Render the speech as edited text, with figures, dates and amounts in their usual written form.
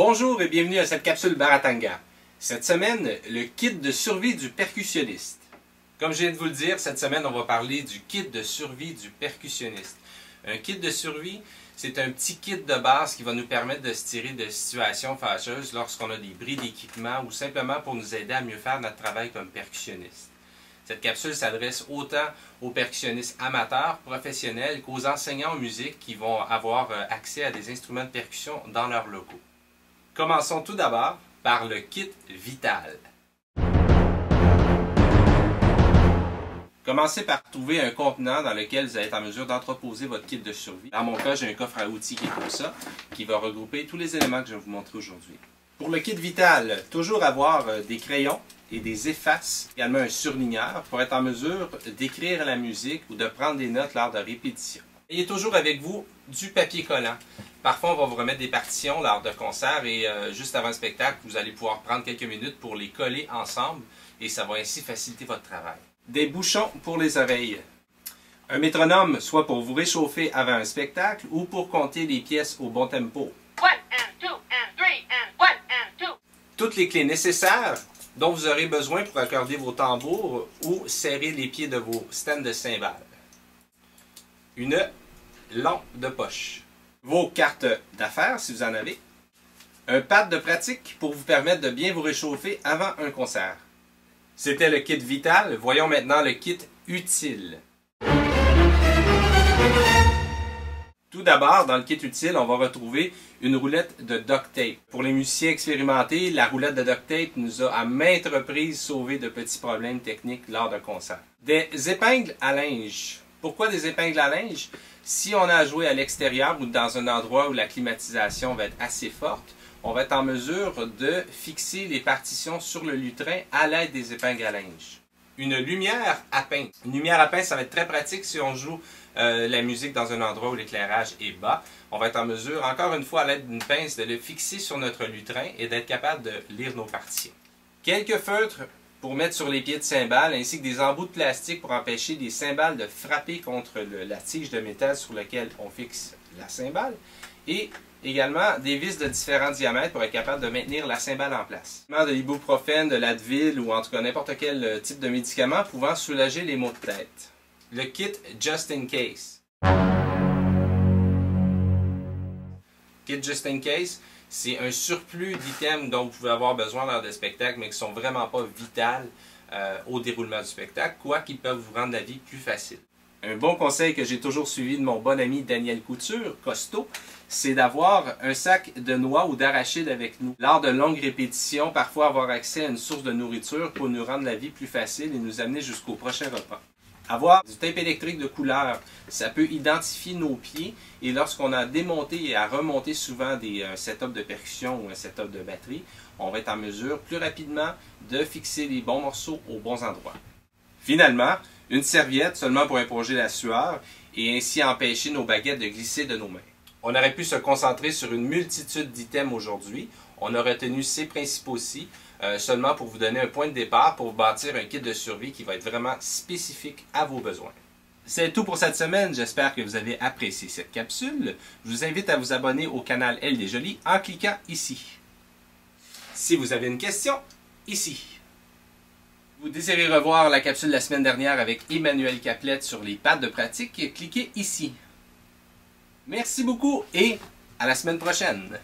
Bonjour et bienvenue à cette capsule Baratanga. Cette semaine, le kit de survie du percussionniste. Comme je viens de vous le dire, cette semaine, on va parler du kit de survie du percussionniste. Un kit de survie, c'est un petit kit de base qui va nous permettre de se tirer de situations fâcheuses lorsqu'on a des bris d'équipement ou simplement pour nous aider à mieux faire notre travail comme percussionniste. Cette capsule s'adresse autant aux percussionnistes amateurs, professionnels qu'aux enseignants en musique qui vont avoir accès à des instruments de percussion dans leurs locaux. Commençons tout d'abord par le kit vital. Commencez par trouver un contenant dans lequel vous allez être en mesure d'entreposer votre kit de survie. Dans mon cas, j'ai un coffre à outils qui est comme ça, qui va regrouper tous les éléments que je vais vous montrer aujourd'hui. Pour le kit vital, toujours avoir des crayons et des effaces, également un surligneur pour être en mesure d'écrire la musique ou de prendre des notes lors de répétitions. Ayez toujours avec vous du papier collant. Parfois, on va vous remettre des partitions lors de concerts et juste avant le spectacle, vous allez pouvoir prendre quelques minutes pour les coller ensemble et ça va ainsi faciliter votre travail. Des bouchons pour les oreilles. Un métronome, soit pour vous réchauffer avant un spectacle ou pour compter les pièces au bon tempo. 1 and 2 and 3 and 1 and 2. Toutes les clés nécessaires dont vous aurez besoin pour accorder vos tambours ou serrer les pieds de vos stands de cymbales. Une lampe de poche. Vos cartes d'affaires, si vous en avez. Un pad de pratique pour vous permettre de bien vous réchauffer avant un concert. C'était le kit vital. Voyons maintenant le kit utile. Tout d'abord, dans le kit utile, on va retrouver une roulette de duct tape. Pour les musiciens expérimentés, la roulette de duct tape nous a à maintes reprises sauvé de petits problèmes techniques lors d'un concert. Des épingles à linge. Pourquoi des épingles à linge? Si on a joué à l'extérieur ou dans un endroit où la climatisation va être assez forte, on va être en mesure de fixer les partitions sur le lutrin à l'aide des épingles à linge. Une lumière à pince. Une lumière à pince, ça va être très pratique si on joue la musique dans un endroit où l'éclairage est bas. On va être en mesure, encore une fois à l'aide d'une pince, de le fixer sur notre lutrin et d'être capable de lire nos partitions. Quelques feutres pour mettre sur les pieds de cymbales, ainsi que des embouts de plastique pour empêcher les cymbales de frapper contre la tige de métal sur laquelle on fixe la cymbale. Et également des vis de différents diamètres pour être capable de maintenir la cymbale en place. De l'ibuprofène, de l'Advil ou en tout cas n'importe quel type de médicament pouvant soulager les maux de tête. Le kit Just In Case. Kit Just In Case, c'est un surplus d'items dont vous pouvez avoir besoin lors de spectacles, mais qui ne sont vraiment pas vitales au déroulement du spectacle, quoiqu'ils peuvent vous rendre la vie plus facile. Un bon conseil que j'ai toujours suivi de mon bon ami Daniel Couture, costaud, c'est d'avoir un sac de noix ou d'arachides avec nous. Lors de longues répétitions, parfois avoir accès à une source de nourriture pour nous rendre la vie plus facile et nous amener jusqu'au prochain repas. Avoir du tape électrique de couleur, ça peut identifier nos pieds et lorsqu'on a démonté et à remonter souvent un setup de percussion ou un setup de batterie, on va être en mesure plus rapidement de fixer les bons morceaux aux bons endroits. Finalement, une serviette seulement pour éponger la sueur et ainsi empêcher nos baguettes de glisser de nos mains. On aurait pu se concentrer sur une multitude d'items aujourd'hui. On a retenu ces principaux-ci seulement pour vous donner un point de départ pour bâtir un kit de survie qui va être vraiment spécifique à vos besoins. C'est tout pour cette semaine. J'espère que vous avez apprécié cette capsule. Je vous invite à vous abonner au canal Elle des Jolies en cliquant ici. Si vous avez une question, ici. Vous désirez revoir la capsule de la semaine dernière avec Emmanuel Caplette sur les pads de pratique, cliquez ici. Merci beaucoup et à la semaine prochaine.